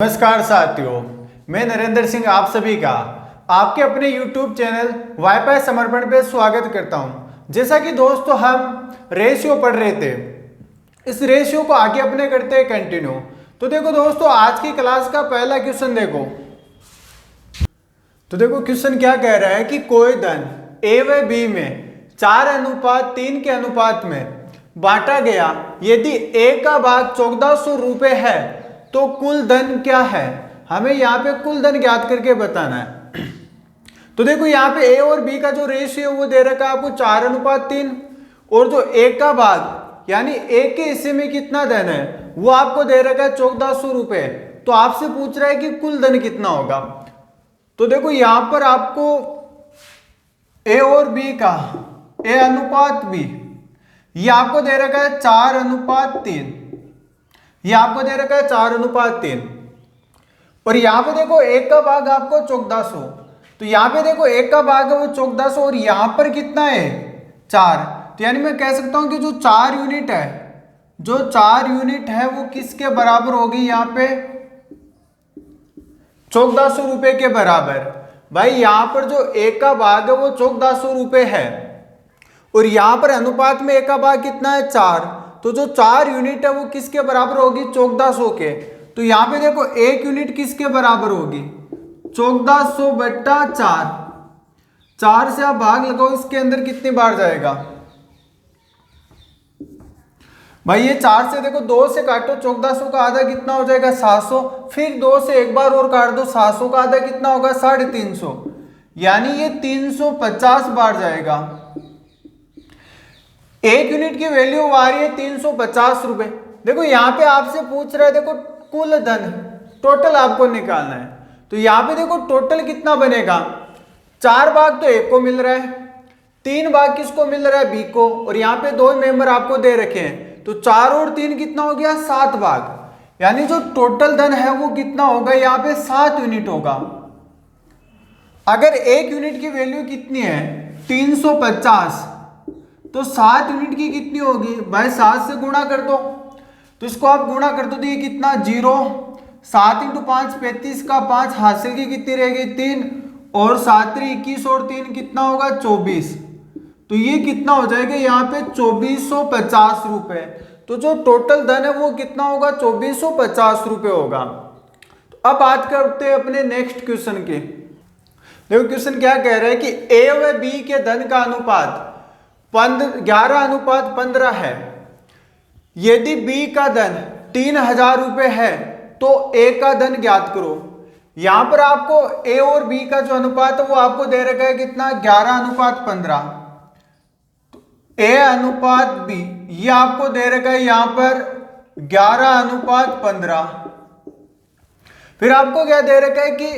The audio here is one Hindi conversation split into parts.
नमस्कार साथियों, मैं नरेंद्र सिंह आप सभी का आपके अपने YouTube चैनल वाईफाई समर्पण पे स्वागत करता हूं। जैसा कि दोस्तों हम रेशियो पढ़ रहे थे, इस रेशियो को आगे अपने करते हैं कंटिन्यू। तो देखो दोस्तों, आज की क्लास का पहला क्वेश्चन देखो। तो देखो क्वेश्चन क्या कह रहा है कि कोई धन ए व बी में 4:3 के अनुपात में बांटा गया, यदि ए का भाग 1400 रुपए है तो कुल धन क्या है। हमें यहाँ पे कुल धन ज्ञात करके बताना है। तो देखो यहाँ पे ए और बी का जो रेशियो वो दे रखा है आपको 4:3, और जो ए का भाग यानी ए के हिस्से में कितना धन है वो आपको दे रखा है 1400 रुपए। तो आपसे पूछ रहा है कि कुल धन कितना होगा। तो देखो यहां पर आपको ए और बी का ए अनुपात बी ये आपको दे रखा है 4:3, ये आपको दे रखा है 4:3, और यहां पे देखो एक का भाग आपको 1400, तो यहां पे देखो एक का भाग है वो 1400 और यहां पर कितना है 4। तो यानी मैं कह सकता हूं कि जो 4 यूनिट है, जो 4 यूनिट है वो किसके बराबर होगी, यहां पे 1400 रुपए के बराबर। भाई यहां पर जो एक का भाग है वो 1400 रुपए है और यहां पर अनुपात में एक का भाग कितना है 4, तो जो 4 यूनिट है वो किसके बराबर होगी 1400 के। तो यहां पे देखो एक यूनिट किसके बराबर होगी 1400/4। 4 से आप भाग लगाओ, इसके अंदर कितनी बार जाएगा भाई, ये 4 से देखो 2 से काटो, 1400 का आधा कितना हो जाएगा 700, फिर 2 से एक बार और काट दो, 700 का आधा कितना होगा 350, यानी ये 350 बार जाएगा। एक यूनिट की वैल्यू आ रही है 350 रुपए। देखो यहां पे आपसे पूछ रहा है, देखो कुल धन टोटल आपको निकालना है। तो यहां पे देखो टोटल कितना बनेगा, 4 भाग तो एक को मिल रहा है, 3 भाग किसको मिल रहा है बी को, और यहाँ पे 2 मेंबर आपको दे रखे हैं, तो 4 और 3 कितना हो गया 7 भाग, यानी जो टोटल धन है वो कितना होगा यहाँ पे 7 यूनिट होगा। अगर एक यूनिट की वैल्यू कितनी है 350, तो 7 यूनिट की कितनी होगी भाई, 7 से गुणा कर दो, तो इसको आप गुणा कर दो तो ये कितना 0, 7 × 5 35 का 5, हासिल की कितनी रहेगी 3, और 7 × 21 और 3 कितना होगा 24, तो ये कितना हो जाएगा यहाँ पे 2450 रुपए। तो जो टोटल धन है वो कितना होगा 2450 रुपए होगा। तो अब बात करते हैं अपने नेक्स्ट क्वेश्चन की। देखो क्वेश्चन क्या कह रहा है कि ए व बी के धन का अनुपात 11:15 है, यदि बी का धन 3000 रुपए है तो ए का धन ज्ञात करो। यहां पर आपको ए और बी का जो अनुपात है वो आपको दे रखा है कितना 11:15, ए अनुपात बी ये आपको दे रखा है यहां पर 11:15। फिर आपको क्या दे रखा है कि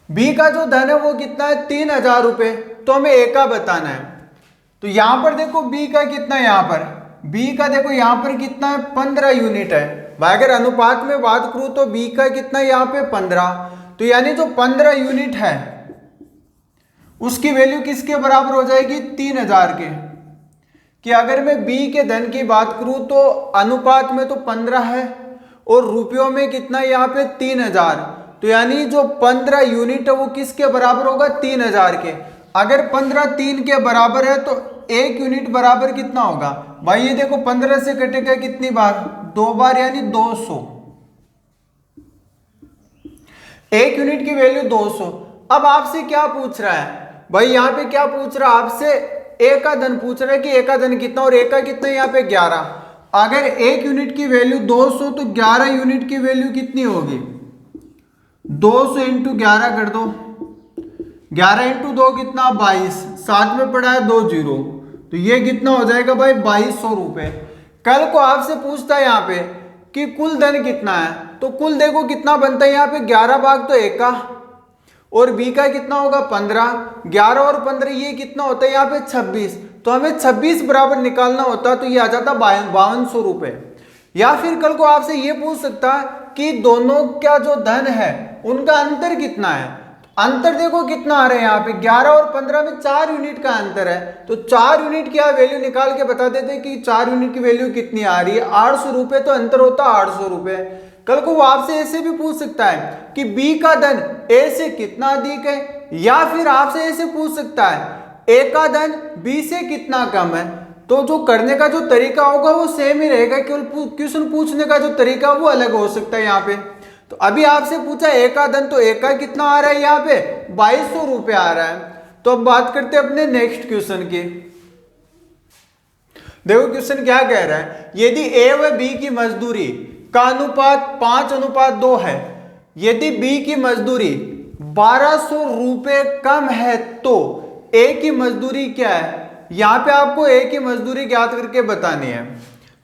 बी का जो धन है वो कितना है 3000 रुपए, तो हमें ए का बताना है। तो यहां पर देखो बी का कितना है, यहां पर बी का देखो यहां पर कितना है 15 यूनिट है भाई। अगर अनुपात में बात करूं तो बी का कितना है यहां पे 15, तो यानी जो 15 यूनिट है उसकी वैल्यू किसके बराबर हो जाएगी 3000 के। कि अगर मैं बी के धन की बात करूं तो अनुपात में तो 15 है और रुपयों में कितना है यहाँ पे 3000, तो यानी जो 15 यूनिट है वो किसके बराबर होगा 3000 के। अगर 15 3 के बराबर है तो एक यूनिट बराबर कितना होगा भाई, ये देखो 15 से कटेगा कितनी बार 2 बार, यानी 200। एक यूनिट की वैल्यू 200। अब आपसे क्या पूछ रहा है भाई, यहाँ पे क्या पूछ रहा है आपसे, ए का धन पूछ रहा है कि ए का धन कितना, और ए का कितना यहाँ पे 11। अगर एक यूनिट की वैल्यू 200 तो 11 यूनिट की वैल्यू कितनी होगी 200 × 11 कर दो, 11 × 2 कितना 22, साथ में पड़ा है 2 0, तो ये कितना हो जाएगा भाई 2200 रुपए। कल को आपसे पूछता है यहाँ पे कि कुल धन कितना है, तो कुल देखो कितना बनता है यहाँ पे 11 भाग तो एक का, और बी का कितना होगा 15, 11 और 15 ये कितना होता है यहाँ पे 26, तो हमें 26 बराबर निकालना होता, तो ये आ जाता 5200 रुपए। या फिर कल को आपसे ये पूछ सकता है कि दोनों का जो धन है उनका अंतर कितना है। अंतर देखो कितना आ रहा है यहाँ पे 11 और 15 में 4 यूनिट का अंतर है, तो 4 यूनिट की आप वैल्यू निकाल के बता देते कि 4 यूनिट की वैल्यू कितनी आ रही है 800 रुपए, तो अंतर होता 800 रुपए। कल को वो आपसे ऐसे भी पूछ सकता है कि बी का धन ए से कितना अधिक है, या फिर आपसे ऐसे पूछ सकता है ए का धन बी से कितना कम है। तो जो करने का जो तरीका होगा वो सेम ही रहेगा, केवल क्वेश्चन पूछने का जो तरीका वो अलग हो सकता है यहाँ पे। तो अभी आपसे पूछा ए का धन, तो ए का कितना आ रहा है यहाँ पे 2200 रुपये आ रहा है। तो अब बात करते हैं अपने नेक्स्ट क्वेश्चन की। देखो क्वेश्चन क्या कह रहा है, यदि ए व बी की मजदूरी का अनुपात 5:2 है, यदि बी की मजदूरी 1200 रुपये कम है तो ए की मजदूरी क्या है। यहां पे आपको ए की मजदूरी ज्ञात करके बतानी है।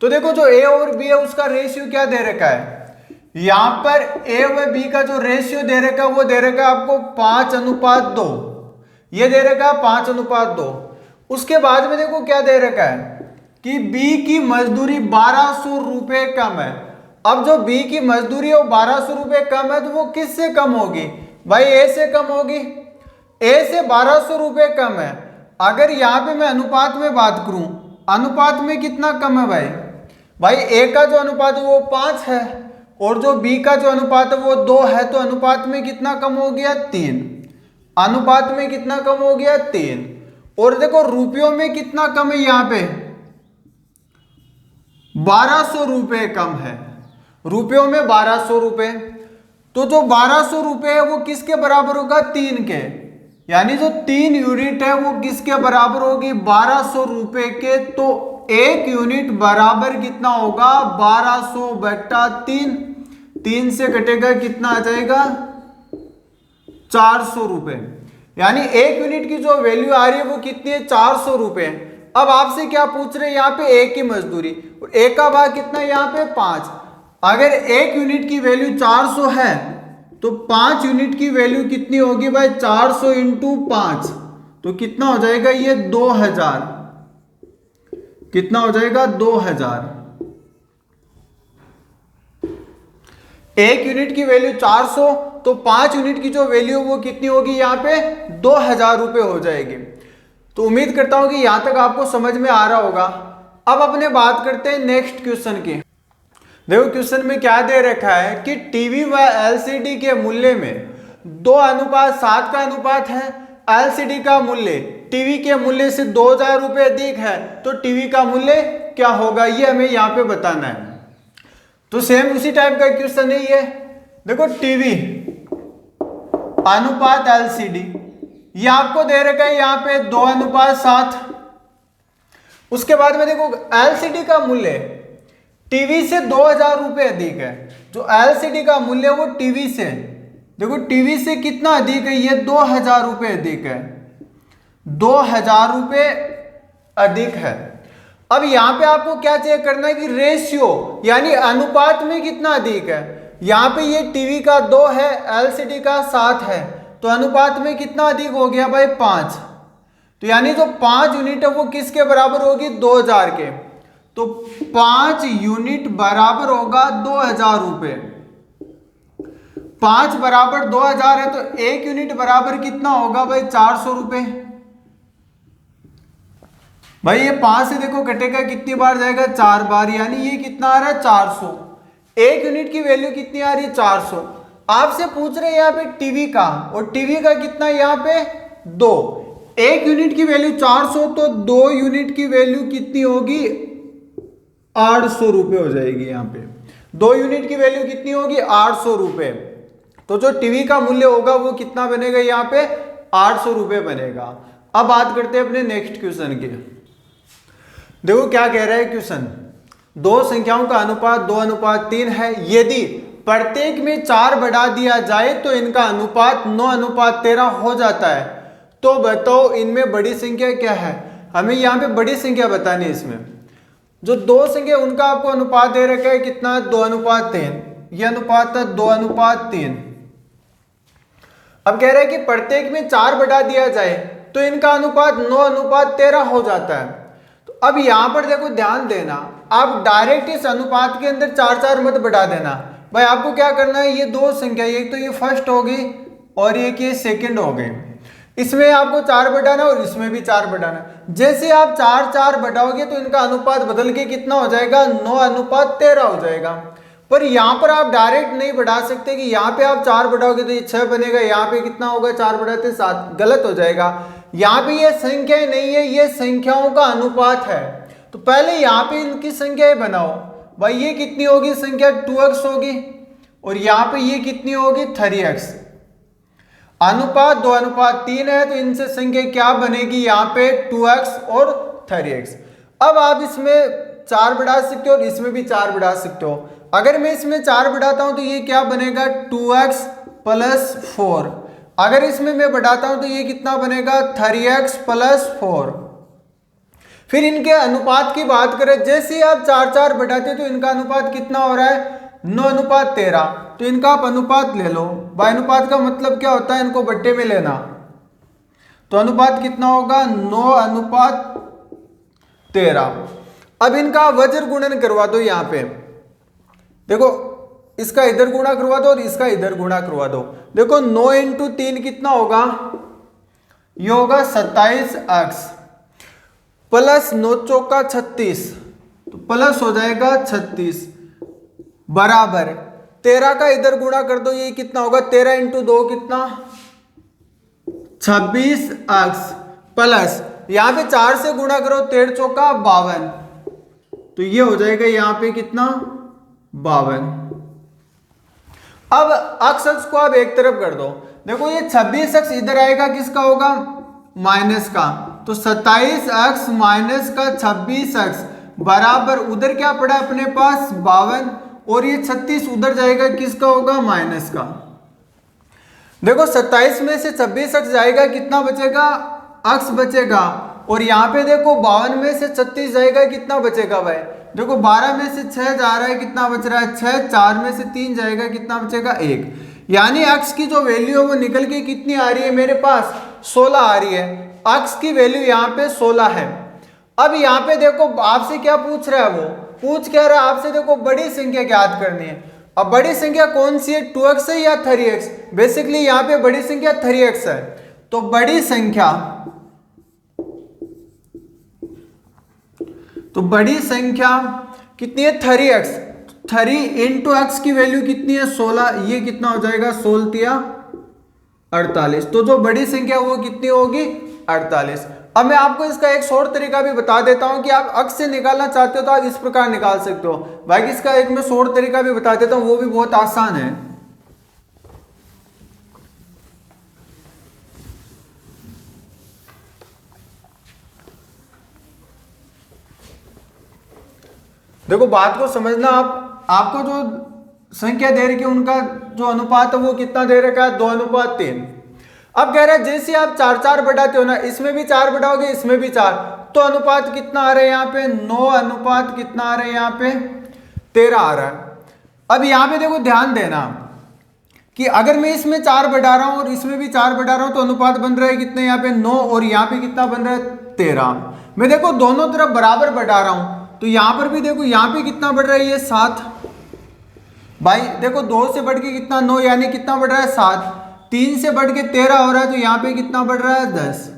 तो देखो जो ए और बी है उसका रेशियो क्या दे रखा है, यहां पर ए व बी का जो रेशियो दे रखा है वो दे रखा है आपको 5:2, ये दे रखा है 5:2। उसके बाद में देखो क्या दे रखा है कि बी की मजदूरी 1200 रुपये कम है। अब जो बी की मजदूरी है वो 1200 रुपये कम है, तो वो किससे कम होगी भाई, ए से कम होगी। ए से 1200 रुपये कम है। अगर यहाँ पे मैं अनुपात में बात करूं, अनुपात में कितना कम है भाई ए का जो अनुपात है वो 5 है, और जो बी का जो अनुपात है वो 2 है। तो अनुपात में कितना कम हो गया 3, अनुपात में कितना कम हो गया 3। और देखो रुपयों में कितना कम है, यहाँ पे 1200 रुपये कम है, रुपयों में 1200 रुपये। तो जो 1200 रुपये है वो किसके बराबर होगा 3 के, यानी जो 3 यूनिट है वो किसके बराबर होगी 1200 रुपये के। तो 1 यूनिट बराबर कितना होगा 1200/3, 3 से कटेगा कितना आ जाएगा 400 रुपये, यानी 1 यूनिट की जो वैल्यू आ रही है वो कितनी है 400 रुपये। अब आपसे क्या पूछ रहे हैं यहाँ पे ए की मजदूरी, और ए का भाग कितना है यहाँ पे 5। अगर 1 यूनिट की वैल्यू 400 है तो 5 यूनिट की वैल्यू कितनी होगी भाई 400 × 5, तो कितना हो जाएगा ये 2000, कितना हो जाएगा 2000। 1 यूनिट की वैल्यू 400, तो 5 यूनिट की जो वैल्यू वो कितनी होगी यहाँ पे 2000 रुपये हो जाएगी। तो उम्मीद करता हूं कि यहां तक आपको समझ में आ रहा होगा। अब अपने बात करते हैं नेक्स्ट क्वेश्चन की। देखो क्वेश्चन में क्या दे रखा है कि टीवी व एलसीडी के मूल्य में 2:7 का अनुपात है। एलसीडी का मूल्य टीवी के मूल्य से 2000 रुपये अधिक है, तो टीवी का मूल्य क्या होगा ये हमें यहाँ पे बताना है। तो सेम उसी टाइप का क्वेश्चन है ये। देखो टीवी अनुपात एलसीडी, ये आपको दे रखा है यहाँ पे 2:7। उसके बाद में देखो एलसीडी का मूल्य टीवी से 2000 रुपये अधिक है। जो एलसीडी का मूल्य वो टीवी से, देखो टीवी से कितना अधिक है, ये 2000 रुपये अधिक है, 2000 रुपये अधिक है। अब यहाँ पे आपको क्या चेक करना है कि रेशियो यानी अनुपात में कितना अधिक है। यहाँ पे ये टीवी का 2 है, एलसीडी का 7 है, तो अनुपात में कितना अधिक हो गया भाई 5। तो यानी जो 5 यूनिट है वो किसके बराबर होगी 2000 के। तो 5 यूनिट बराबर होगा 2000 रुपये। 5 बराबर 2000 है, तो 1 यूनिट बराबर कितना होगा भाई 400 रुपये। भाई ये 5 से देखो कटेगा कितनी बार जाएगा 4 बार, यानी ये कितना आ रहा है 400। 1 यूनिट की वैल्यू कितनी आ रही है 400। आपसे पूछ रहे हैं यहाँ पे टीवी का, और टीवी का कितना यहाँ पे 2। 1 यूनिट की वैल्यू 400, तो 2 यूनिट की वैल्यू कितनी होगी 800 रुपये हो जाएगी। यहाँ पे 2 यूनिट की वैल्यू कितनी होगी 800 रुपये। तो जो टीवी का मूल्य होगा वो कितना बनेगा यहाँ पे 800 रुपये बनेगा। अब बात करते हैं अपने नेक्स्ट क्वेश्चन की। देखो क्या कह रहा है क्वेश्चन, 2 संख्याओं का अनुपात 2:3 है। यदि प्रत्येक में 4 बढ़ा दिया जाए तो इनका अनुपात 9:13 हो जाता है। तो बताओ इनमें बड़ी संख्या क्या है। हमें यहाँ पे बड़ी संख्या बतानी है। इसमें जो 2 संख्या उनका आपको अनुपात दे रखा है कितना 2:3, यह अनुपात है 2:3। अब कह रहा है कि प्रत्येक में 4 बढ़ा दिया जाए तो इनका अनुपात 9:13 हो जाता है। तो अब यहां पर देखो ध्यान देना, आप डायरेक्ट इस अनुपात के अंदर 4 मत बढ़ा देना। भाई आपको क्या करना है, ये 2 संख्या, एक तो ये फर्स्ट हो गई और एक ये सेकंड हो गई, इसमें आपको 4 बढ़ाना और इसमें भी 4 बढ़ाना। जैसे आप 4 बढ़ाओगे तो इनका अनुपात बदल के कितना हो जाएगा 9:13 हो जाएगा। पर यहाँ पर आप डायरेक्ट नहीं बढ़ा सकते कि यहाँ पे आप 4 बढ़ाओगे तो ये 6 बनेगा, यहाँ पे कितना होगा 4 बढ़ाते 7, गलत हो जाएगा। यहाँ पे ये संख्याएं नहीं है, ये संख्याओं का अनुपात है। तो पहले यहाँ पे इनकी संख्याएं बनाओ। भाई ये कितनी होगी संख्या 2x होगी, और यहाँ पे ये कितनी होगी 3x। अनुपात 2:3 है, तो इनसे संख्या क्या बनेगी यहाँ पे 2x और 3x। अब आप इसमें 4 बढ़ा सकते हो और इसमें भी 4 बढ़ा सकते हो। अगर मैं इसमें 4 बढ़ाता हूं तो ये क्या बनेगा 2x + 4। अगर इसमें मैं बढ़ाता हूं तो ये कितना बनेगा 3x + 4। फिर इनके अनुपात की बात करें, जैसे ही आप 4 बढ़ाते तो इनका अनुपात कितना हो रहा है 9:13। तो इनका आप अनुपात ले लो। भाई अनुपात का मतलब क्या होता है, इनको बट्टे में लेना। तो अनुपात कितना होगा 9:13। अब इनका वज्र गुणन करवा दो। यहाँ पे देखो इसका इधर गुणा करवा दो और इसका इधर गुणा करवा दो। देखो 9 × 3 कितना होगा, ये होगा 27x प्लस 9 चौका 36, तो प्लस हो जाएगा 36 बराबर 13 का इधर गुणा कर दो, ये कितना होगा 13 × 2 कितना 26x प्लस यहाँ पे 4 से गुणा करो 13 चौका 52, तो ये हो जाएगा यहाँ पे कितना 52। अब अक्ष को आप एक तरफ कर दो। देखो ये 26x इधर आएगा, किसका होगा माइनस का, तो 27x माइनस का 26x बराबर उधर क्या पड़ा अपने पास 52, और ये 36 उधर जाएगा, किसका होगा माइनस का। देखो 27 में से 26x जाएगा, कितना बचेगा x बचेगा, और यहाँ पे देखो 52 में से 36 जाएगा, कितना बचेगा भाई। देखो 12 में से 6 जा रहा है, कितना बच रहा है 6, 4 में से 3 जाएगा, कितना बचेगा 1। यानी x की जो वैल्यू है वो निकल के कितनी आ रही है मेरे पास 16 आ रही है। x की वैल्यू यहाँ पे 16 है। अब यहाँ पे देखो आपसे क्या पूछ रहा है, वो पूछ क्या रहा है आपसे, देखो बड़ी संख्या ज्ञात करनी है। अब बड़ी संख्या कौन सी है 2x है या 3x। बेसिकली यहाँ पे बड़ी संख्या 3x है, तो बड़ी संख्या कितनी है 3x। 3 × x की वैल्यू कितनी है 16, ये कितना हो जाएगा 16 48। तो जो बड़ी संख्या वो कितनी होगी 48। अब मैं आपको इसका एक शॉर्ट तरीका भी बता देता हूं कि आप x से निकालना चाहते हो तो आप इस प्रकार निकाल सकते हो। भाई इसका एक मैं शॉर्ट तरीका भी बता देता हूं, वो भी बहुत आसान है। देखो बात को समझना, आपको जो संख्या दे रखी है उनका जो अनुपात है वो कितना दे रखा है 2:3। अब कह रहा है जैसे आप 4 बढ़ाते हो ना, इसमें भी 4 बढ़ाओगे इसमें भी 4, तो अनुपात कितना आ रहा है यहाँ पे 9 अनुपात कितना आ रहा है यहाँ पे 13 आ रहा है। अब यहाँ पे देखो ध्यान देना कि अगर मैं इसमें 4 बढ़ा रहा हूं और इसमें भी 4 बढ़ा रहा हूं तो अनुपात बन रहा है कितने यहाँ पे 9, और यहाँ पे कितना बन रहा है 13। मैं देखो दोनों तरफ बराबर बढ़ा रहा हूं तो यहाँ पर भी देखो यहाँ पे कितना बढ़ रहा है ये 7। भाई देखो 2 से बढ़ के कितना 9, यानी कितना बढ़ रहा है 7। 3 से बढ़ के 13 हो रहा है, तो यहाँ पे कितना बढ़ रहा है 10।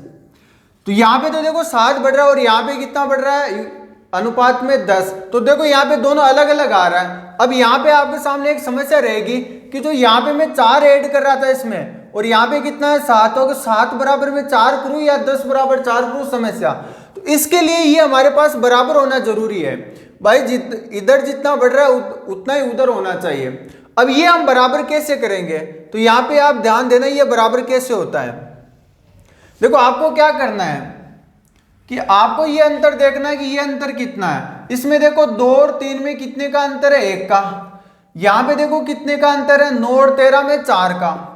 तो यहाँ पे तो देखो 7 बढ़ रहा है और यहाँ पे कितना बढ़ रहा है अनुपात में 10। तो देखो यहाँ पे दोनों अलग अलग आ रहा है। अब यहाँ पे आपके सामने एक समस्या रहेगी कि जो यहाँ पे मैं 4 ऐड कर रहा था इसमें, और यहाँ पे कितना है 7, होगा 7 बराबर में 4 करूँ या 10 बराबर 4 करूँ, समस्या। तो इसके लिए ये हमारे पास बराबर होना जरूरी है। भाई इधर जितना बढ़ रहा है उतना ही उधर होना चाहिए। अब ये हम बराबर कैसे करेंगे, तो यहाँ पे आप ध्यान देना ये बराबर कैसे होता है। देखो आपको क्या करना है कि आपको ये अंतर देखना है कि ये अंतर कितना है। इसमें देखो 2 और 3 में कितने का अंतर है 1 का। यहाँ पे देखो कितने का अंतर है 9 और 13 में 4 का।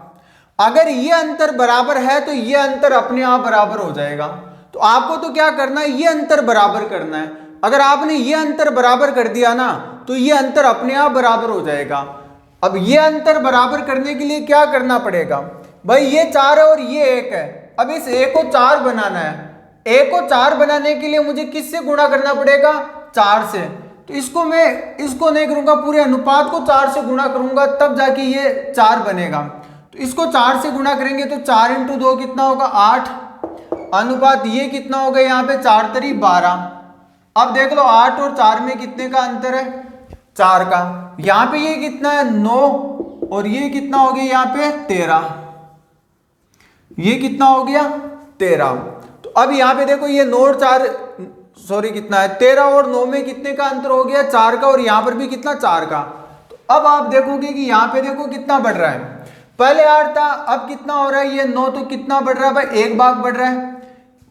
अगर ये अंतर बराबर है तो ये अंतर अपने आप बराबर हो जाएगा। तो आपको तो क्या करना है, ये अंतर बराबर करना है। अगर आपने ये अंतर बराबर कर दिया ना तो ये अंतर अपने आप बराबर हो जाएगा। अब ये अंतर बराबर करने के लिए क्या करना पड़ेगा, भाई ये 4 है और ये 1 है। अब इस 1 को 4 बनाना है। 1 को 4 बनाने के लिए मुझे किससे गुणा करना पड़ेगा 4 से। तो इसको नहीं करूंगा, पूरे अनुपात को 4 से गुणा करूंगा तब जाके ये 4 बनेगा। तो इसको 4 से गुणा करेंगे तो 4 × 2 कितना होगा 8 अनुपात ये कितना होगा यहाँ पे 4 × 3 12। अब देख लो 8 और 4 में कितने का अंतर है 4 का। यहाँ पे ये कितना है 9 और ये कितना हो गया यहाँ पे 13, ये कितना हो गया 13। तो अब यहाँ पे देखो ये 9 और 4 सॉरी कितना है 13 और 9 में कितने का अंतर हो गया 4 का, और यहाँ पर भी कितना 4 का। तो अब आप देखोगे कि यहाँ पे देखो कितना बढ़ रहा है, पहले 8 था अब कितना हो रहा है ये 9, तो कितना बढ़ रहा है भाई 1 भाग बढ़ रहा है।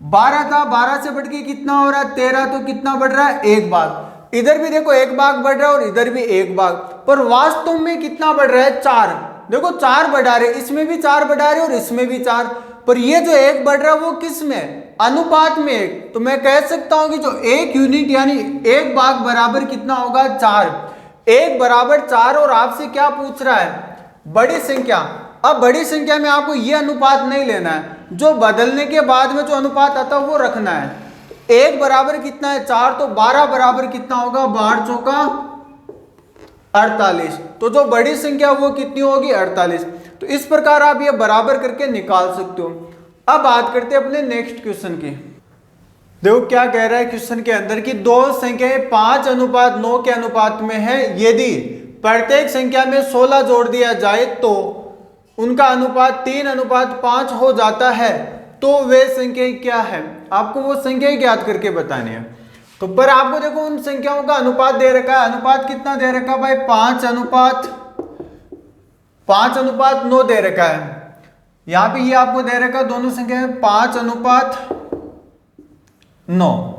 12 था 12 से बढ़ के कितना हो रहा है 13, तो कितना बढ़ रहा है 1 भाग। इधर भी देखो 1 भाग बढ़ रहा है और इधर भी 1 भाग, पर वास्तव में कितना बढ़ रहा है 4। देखो 4 बढ़ा रहे, इसमें भी 4 बढ़ा रहे और इसमें भी 4, पर ये जो 1 बढ़ रहा है वो किस में अनुपात में 1। तो मैं कह सकता हूं कि जो 1 यूनिट यानी 1 भाग बराबर कितना होगा 4, 1 बराबर 4। और आपसे क्या पूछ रहा है बड़ी संख्या। अब बड़ी संख्या में आपको ये अनुपात नहीं लेना है, जो बदलने के बाद में जो अनुपात आता है वो रखना है। 1 बराबर कितना है 4, तो 12 बराबर कितना होगा 12 चौका 48। तो जो बड़ी संख्या वो कितनी होगी 48। तो इस प्रकार आप ये बराबर करके निकाल सकते हो। अब बात करते हैं अपने नेक्स्ट क्वेश्चन की। देखो क्या कह रहा है क्वेश्चन के अंदर कि दो संख्याएं 5:9 के अनुपात में है, यदि प्रत्येक संख्या में 16 जोड़ दिया जाए तो उनका अनुपात 3:5 हो जाता है, तो वे संख्याएं क्या है। आपको वो संख्याएं ज्ञात करके बतानी है। तो पर आपको देखो उन संख्याओं का अनुपात दे रखा है, अनुपात कितना दे रखा है भाई 5:9 दे रखा है। यहां पे ये आपको दे रखा है दोनों संख्या है 5:9।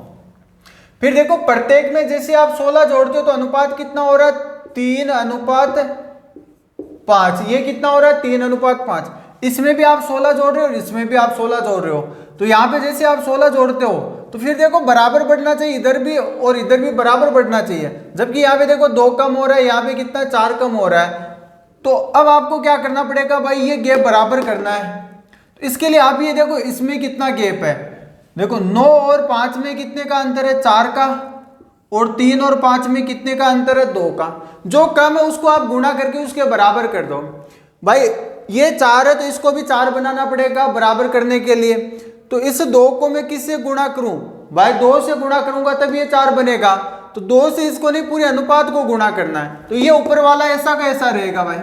फिर देखो प्रत्येक में जैसे आप 16 जोड़ते हो तो अनुपात कितना हो रहा है 3:5। ये कितना हो रहा है 3:5। इसमें भी आप 16 जोड़ रहे हो और इसमें भी आप 16 जोड़ रहे हो। तो यहाँ पे जैसे आप 16 जोड़ते हो तो फिर देखो बराबर बढ़ना चाहिए, इधर भी और इधर भी बराबर बढ़ना चाहिए। जबकि यहाँ पे देखो 2 कम हो रहा है, यहाँ पे कितना 4 कम हो रहा है। तो अब आपको क्या करना पड़ेगा भाई ये गैप बराबर करना है। तो इसके लिए आप ये देखो इसमें कितना गैप है, देखो 9 और 5 में कितने का अंतर है 4 का, और 3 और 5 में कितने का अंतर है 2 का। जो कम है उसको आप गुणा करके उसके बराबर कर दो। भाई ये 4 है तो इसको भी 4 बनाना पड़ेगा बराबर करने के लिए। तो इस 2 को मैं किससे गुणा करूं भाई 2 से गुणा करूंगा तब ये 4 बनेगा। तो 2 से इसको नहीं पूरे अनुपात को गुणा करना है। तो ये ऊपर वाला ऐसा का ऐसा रहेगा भाई,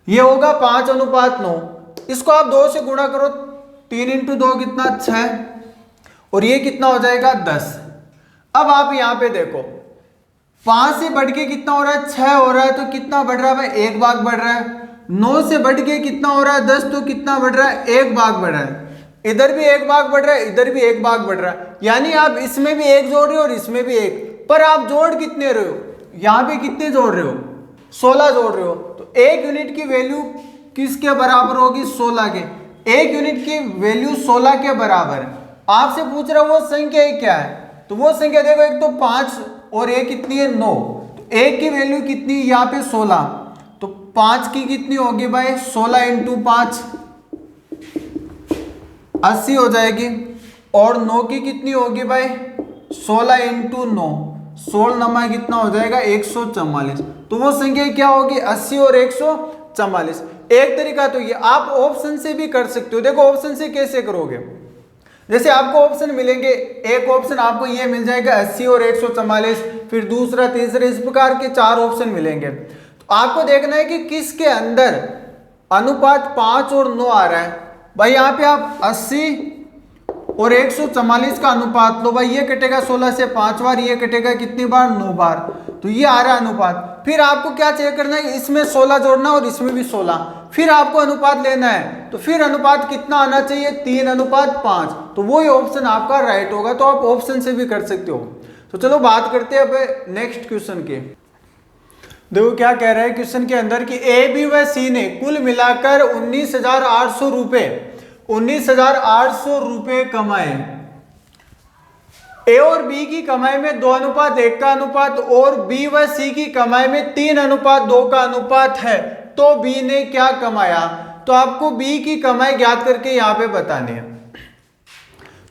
ये होगा 5:9। इसको आप 2 से गुणा करो, 3 × 2 कितना 6, और ये कितना हो जाएगा 10। अब आप यहां पे देखो 5 से बढ़ के कितना हो रहा है 6 हो रहा है, तो कितना बढ़ रहा है भाई 1 भाग बढ़ रहा है। 9 से बढ़ के कितना हो रहा है 10, तो कितना बढ़ रहा है 1 भाग बढ़ रहा है। इधर भी 1 भाग बढ़ रहा है, इधर भी 1 भाग बढ़ रहा है। यानी आप इसमें भी 1 जोड़ रहे हो और इसमें भी 1, पर आप जोड़ कितने रहे हो, यहां पे कितने जोड़ रहे हो 16 जोड़ रहे हो। तो 1 यूनिट की वैल्यू किसके बराबर होगी 16 के। 1 यूनिट की वैल्यू 16 के बराबर। आपसे पूछ रहा वो संख्या क्या है, तो वो संख्या देखो एक तो 5 और एक कितनी है 9। तो 1 की वैल्यू कितनी यहाँ पे 16, तो 5 की कितनी होगी भाई 16 × 5 80 हो जाएगी, और 9 की कितनी होगी भाई 16 × 9 16 नमा कितना हो जाएगा 144। तो वो संख्या क्या होगी 80 और 144। एक तरीका तो ये आप ऑप्शन से भी कर सकते हो। देखो ऑप्शन से कैसे करोगे, जैसे आपको ऑप्शन मिलेंगे, एक ऑप्शन आपको ये मिल जाएगा 80 और 144, फिर दूसरा तीसरा, इस प्रकार के 4 ऑप्शन मिलेंगे। तो आपको देखना है कि किसके अंदर अनुपात 5 और 9 आ रहा है। भाई यहाँ पे आप 80 और 144 का अनुपात लो, भाई ये कटेगा 16 से 5 बार, ये कटेगा कितनी बार 9 बार, तो ये आ रहा है अनुपात। फिर आपको क्या चेक करना है, इसमें 16 जोड़ना और इसमें भी 16, फिर आपको अनुपात लेना है। तो फिर अनुपात कितना आना चाहिए 3:5, तो वही ऑप्शन आपका राइट होगा। तो आप ऑप्शन से भी कर सकते हो। तो चलो बात करते हैं अब नेक्स्ट क्वेश्चन के। देखो क्या कह रहा है क्वेश्चन के अंदर कि ए बी व सी ने कुल मिलाकर 19,800 रुपए कमाए। ए और बी की कमाई में 2:1 का अनुपात और बी व सी की कमाई में 3:2 का अनुपात है, तो बी ने क्या कमाया। तो आपको बी की कमाई ज्ञात करके यहां पे बतानी है।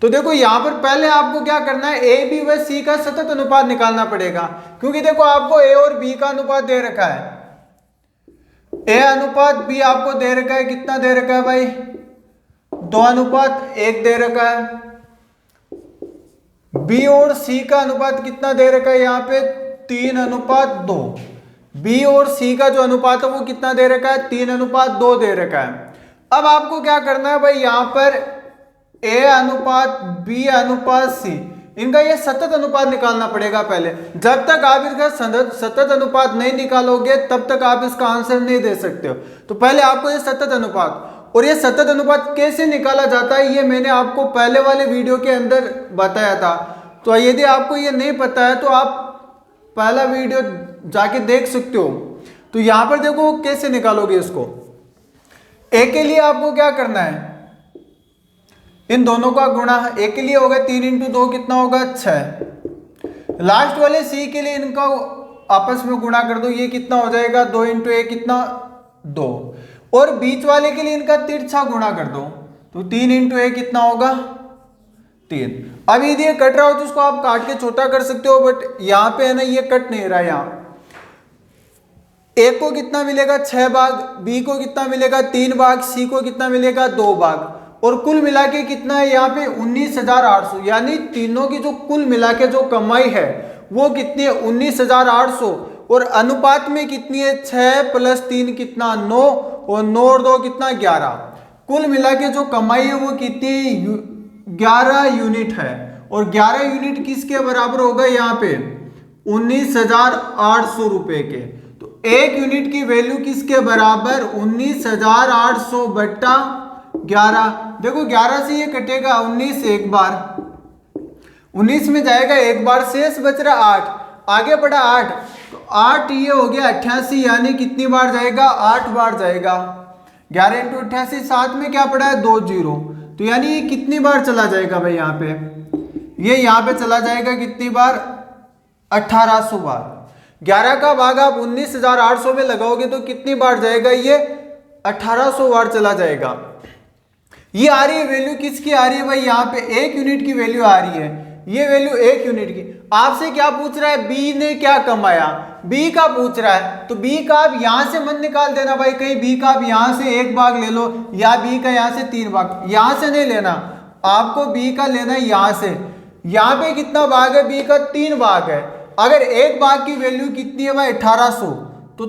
तो देखो यहां पर पहले आपको क्या करना है, ए बी व सी का सतत अनुपात निकालना पड़ेगा, क्योंकि देखो आपको ए और बी का अनुपात दे रखा है। ए अनुपात बी आपको दे रखा है, कितना दे रखा है भाई 2:1 दे रखा है। बी और सी का अनुपात कितना दे रखा है यहाँ पे 3:2। बी और सी का जो अनुपात है वो कितना दे रखा है, 3:2 दे रखा है। अब आपको क्या करना है भाई, यहां पर ए अनुपात बी अनुपात सी, इनका ये सतत अनुपात निकालना पड़ेगा पहले। जब तक आप इसका सतत अनुपात नहीं निकालोगे तब तक आप इसका आंसर नहीं दे सकते हो। तो पहले आपको ये सतत अनुपात, और ये सतत अनुपात कैसे निकाला जाता है ये मैंने आपको पहले वाले वीडियो के अंदर बताया था। तो यदि आपको ये नहीं पता है तो आप पहला वीडियो जाके देख सकते हो। तो यहां पर देखो कैसे निकालोगे इसको। ए के लिए आपको क्या करना है, इन दोनों का गुणा, ए के लिए होगा 3 × 2 कितना होगा 6। लास्ट वाले सी के लिए इनका आपस में गुणा कर दो, ये कितना हो जाएगा 2 × ए कितना 2। और बीच वाले के लिए इनका तिरछा गुणा कर दो, तो 3 × ए कितना होगा 3। अब यदि ये कट रहा हो तो उसको आप काट के छोटा कर सकते हो, बट यहां पे है ना ये कट नहीं रहा। यहां ए को कितना मिलेगा 6 भाग, बी को कितना मिलेगा 3 भाग, सी को कितना मिलेगा 2 भाग, और कुल मिला के कितना है यहाँ पे 19,800। यानी तीनों की जो कुल मिला के जो कमाई है वो कितनी है 19,800। और अनुपात में कितनी है 6 + 3 कितना 9, और 9 और 2 कितना 11। कुल मिला के जो कमाई है वो कितनी 11 यूनिट है। और 11 यूनिट किसके बराबर होगा यहाँ पे 19,800 रुपए के। तो एक यूनिट की वैल्यू किसके बराबर 19,800 बट्टा 11। देखो 11 से ये कटेगा 19 एक बार, 19 में जाएगा एक बार, शेष बच रहा 8, आगे बढ़ा 8, तो 8 ये हो गया 88। यानी कितनी बार जाएगा 8 बार जाएगा। 11 × 88, साथ में क्या पड़ा है 2 0, तो यानी ये कितनी बार चला जाएगा भाई यहाँ पे, ये यहाँ पे चला जाएगा कितनी बार 1800 बार। 11 का भाग आप 19,800 में लगाओगे तो कितनी बार जाएगा ये 1800 बार चला जाएगा। ये आ रही है वैल्यू किसकी आ रही है भाई, यहाँ पे 1 यूनिट की वैल्यू आ रही है। ये वैल्यू 1 यूनिट की। आपसे क्या पूछ रहा है, बी ने क्या कमाया, बी का पूछ रहा है। तो बी का आप यहां से मत निकाल देना भाई, कहीं बी का आप यहां से 1 भाग ले लो, या बी का यहां से 3 भाग, यहां से नहीं लेना, आपको बी का लेना है यहां से। यहां पे कितना भाग है, बी का 3 भाग है। अगर 1 भाग की वैल्यू कितनी है भाई 1800, तो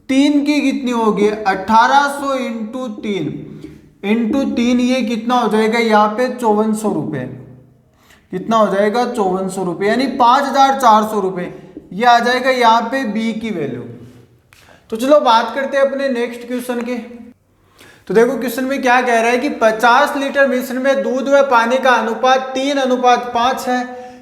3 की कितनी होगी 1800 × 3 ये कितना हो जाएगा यहाँ पे 5400 रुपये। कितना हो जाएगा 5400 रुपये, यानी 5,400 रुपये ये आ जाएगा यहाँ पे बी की वैल्यू। तो चलो बात करते हैं अपने नेक्स्ट क्वेश्चन के। तो देखो क्वेश्चन में क्या कह रहा है कि 50 लीटर मिश्रण में दूध व पानी का अनुपात 3:5 है।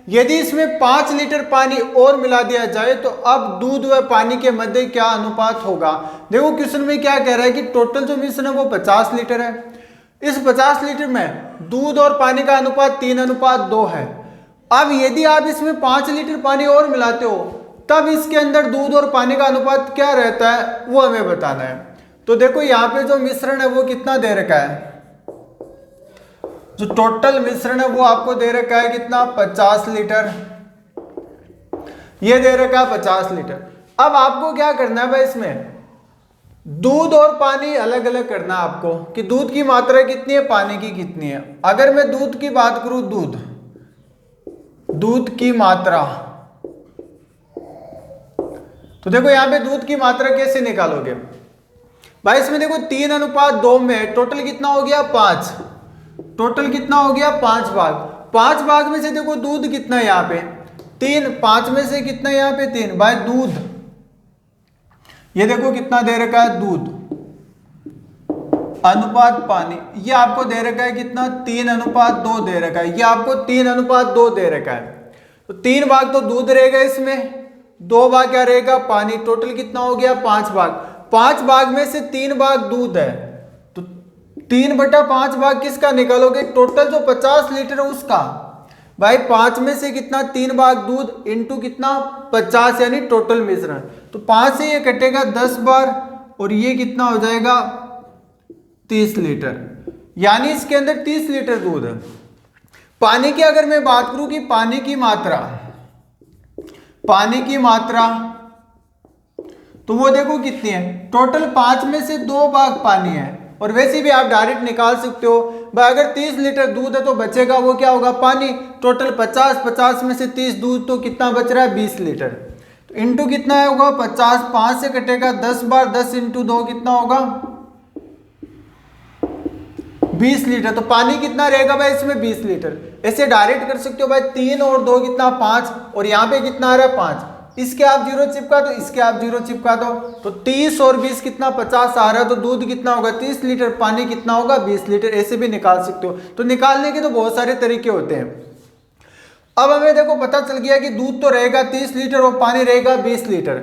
यदि इसमें 5 लीटर पानी और मिला दिया जाए तो अब दूध व पानी के मध्य क्या अनुपात होगा। देखो क्वेश्चन में क्या कह रहा है कि टोटल जो मिश्रण है वो 50 लीटर है। इस 50 लीटर में दूध और पानी का अनुपात 3:2 है। अब यदि आप इसमें 5 लीटर पानी और मिलाते हो तब इसके अंदर दूध और पानी का अनुपात क्या रहता है वो हमें बताना है। तो देखो यहाँ पे जो मिश्रण है वो कितना दे रखा है, जो टोटल मिश्रण है वो आपको दे रखा है कितना 50 लीटर, ये दे रखा है 50 लीटर। अब आपको क्या करना है भाई, इसमें दूध और पानी अलग अलग करना है आपको कि दूध की मात्रा कितनी है पानी की कितनी है। अगर मैं दूध की बात करूं, दूध की मात्रा, तो देखो यहां पे दूध की मात्रा कैसे निकालोगे भाई, इसमें देखो 3:2 में टोटल कितना हो गया 5, टोटल कितना हो गया 5 भाग। 5 भाग में से देखो दूध कितना है यहाँ पे 3, 5 में से कितना यहाँ पे 3 भाई दूध, ये देखो कितना दे रखा है दूध अनुपात पानी, ये आपको दे रखा है कितना 3:2 दे रखा है, ये आपको 3:2 दे रखा है। तो 3 भाग तो दूध रहेगा, इसमें 2 भाग क्या रहेगा पानी, टोटल कितना हो गया 5 भाग। 5 भाग में से 3 भाग दूध है, तो 3/5 भाग किसका निकालोगे, टोटल जो 50 लीटर है उसका। भाई 5 में से कितना 3 भाग दूध इंटू कितना 50, यानी टोटल मिश्रण। तो 5 से ये कटेगा 10 बार, और ये कितना हो जाएगा 30 लीटर, यानी इसके अंदर 30 लीटर दूध है। पानी की अगर मैं बात करूं कि पानी की मात्रा तो वो देखो कितनी है, टोटल 5 में से 2 भाग पानी है, और वैसे भी आप डायरेक्ट निकाल सकते हो भाई, अगर 30 लीटर दूध है तो बचेगा वो क्या होगा पानी, टोटल 50 में से 30 दूध, तो कितना बच रहा है 20 लीटर। तो इंटू कितना होगा 50, 5 से कटेगा 10 बार, 10 इंटू 2 कितना होगा 20 लीटर। तो पानी कितना रहेगा भाई इसमें 20 लीटर। ऐसे डायरेक्ट कर सकते हो भाई, 3 और 2 कितना 5, और यहाँ पे कितना आ रहा है 5, इसके आप 0 चिपका दो, इसके आप 0 चिपका दो, तो 30 और 20 कितना 50 आ रहा है। तो दूध कितना होगा 30 लीटर, पानी कितना होगा 20 लीटर। ऐसे भी निकाल सकते हो। तो निकालने के तो बहुत सारे तरीके होते हैं। अब हमें देखो पता चल गया कि दूध तो रहेगा 30 लीटर और पानी रहेगा 20 लीटर।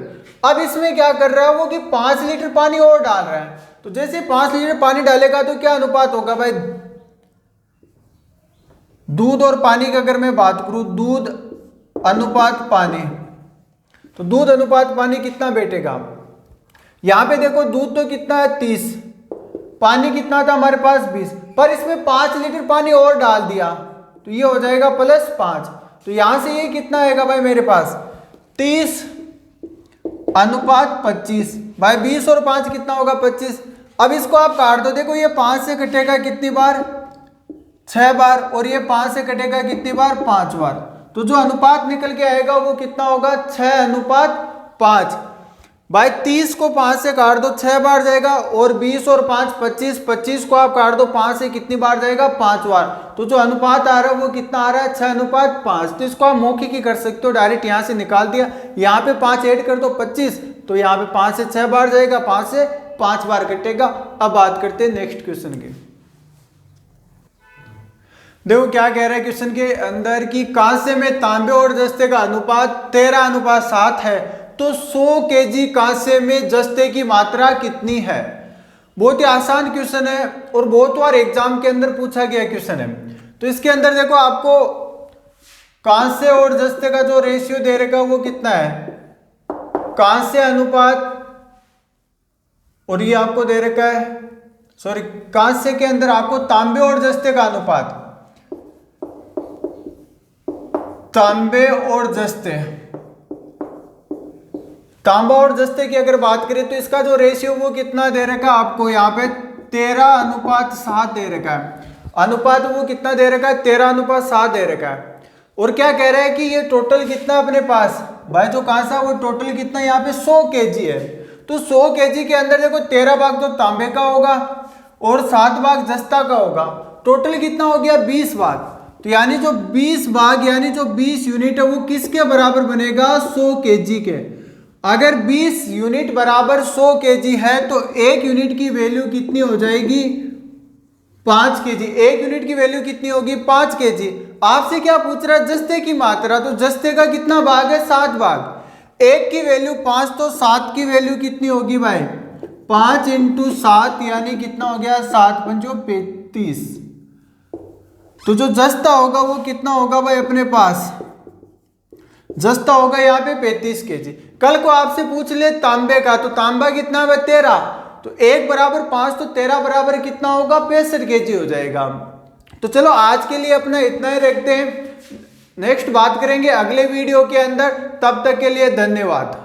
अब इसमें क्या कर रहा है वो कि 5 लीटर पानी और डाल रहा है। तो जैसे 5 लीटर पानी डालेगा तो क्या अनुपात होगा भाई, दूध और पानी की अगर मैं बात करूं, दूध अनुपात पानी, तो दूध अनुपात पानी कितना बैठेगा। यहां पे देखो दूध तो कितना है 30, पानी कितना था हमारे पास 20, पर इसमें 5 लीटर पानी और डाल दिया तो ये हो जाएगा +5। तो यहां से ये कितना आएगा भाई मेरे पास 30 अनुपात 25। भाई 20 और 5 कितना होगा 25। अब इसको आप काट दो, देखो ये 5 से कटेगा कितनी बार 6 बार, और ये 5 से कटेगा कितनी बार 5 बार। तो जो अनुपात निकल के आएगा वो कितना होगा 6:5। भाई 30 को 5 से काट दो 6 बार जाएगा, और 20 और 5 25, 25 को आप काट दो 5 से कितनी बार जाएगा 5 बार। तो जो अनुपात आ रहा है वो कितना आ रहा है 6:5। तो इसको आप मौखिक ही कर सकते हो, डायरेक्ट यहाँ से निकाल दिया, यहाँ पे 5 ऐड कर दो 25, तो यहाँ पे 5 से 6 बार जाएगा, 5 से 5 बार कटेगा। अब बात करते हैं नेक्स्ट क्वेश्चन की। देखो क्या कह रहा है क्वेश्चन के अंदर कि कांसे में तांबे और जस्ते का अनुपात 13:7 है, तो 100 केजी कांसे में जस्ते की मात्रा कितनी है। बहुत ही आसान क्वेश्चन है और बहुत बार एग्जाम के अंदर पूछा गया क्वेश्चन है। तो इसके अंदर देखो आपको कांसे और जस्ते का जो रेशियो दे रखा वो कितना है, कांसे अनुपात, और ये आपको दे रखा है, सॉरी कांसे के अंदर आपको तांबे और जस्ते का अनुपात, तांबे और जस्ते, तांबा और जस्ते की अगर बात करें तो इसका जो रेशियो वो कितना दे रखा है आपको, यहाँ पे 13:7 दे रखा है। अनुपात वो कितना दे रखा है 13:7 दे रखा है। और क्या कह रहा है कि ये टोटल कितना अपने पास, भाई जो कांसा वो टोटल कितना यहाँ पे 100 केजी है। तो 100 केजी के अंदर देखो 13 भाग तो तांबे का होगा और 7 भाग जस्ता का होगा, टोटल कितना हो गया 20 भाग। तो यानी जो 20 भाग यानी जो 20 यूनिट है वो किसके बराबर बनेगा 100 केजी के। अगर 20 यूनिट बराबर 100 केजी है तो 1 यूनिट की वैल्यू कितनी हो जाएगी 5 केजी। 1 यूनिट की वैल्यू कितनी होगी 5 केजी। आपसे क्या पूछ रहा है जस्ते की मात्रा, तो जस्ते का कितना भाग है 7 भाग, 1 की वैल्यू 5 तो 7 की वैल्यू कितनी होगी भाई 5 × 7 यानी कितना हो गया 7×5 35। तो जो जस्ता होगा वो कितना होगा भाई अपने पास, जस्ता होगा यहाँ पे 35 केजी। कल को आपसे पूछ ले तांबे का, तो तांबा कितना है 13, तो 1 बराबर 5 तो 13 बराबर कितना होगा 65 केजी हो जाएगा। तो चलो आज के लिए अपना इतना ही रखते हैं, नेक्स्ट बात करेंगे अगले वीडियो के अंदर। तब तक के लिए धन्यवाद।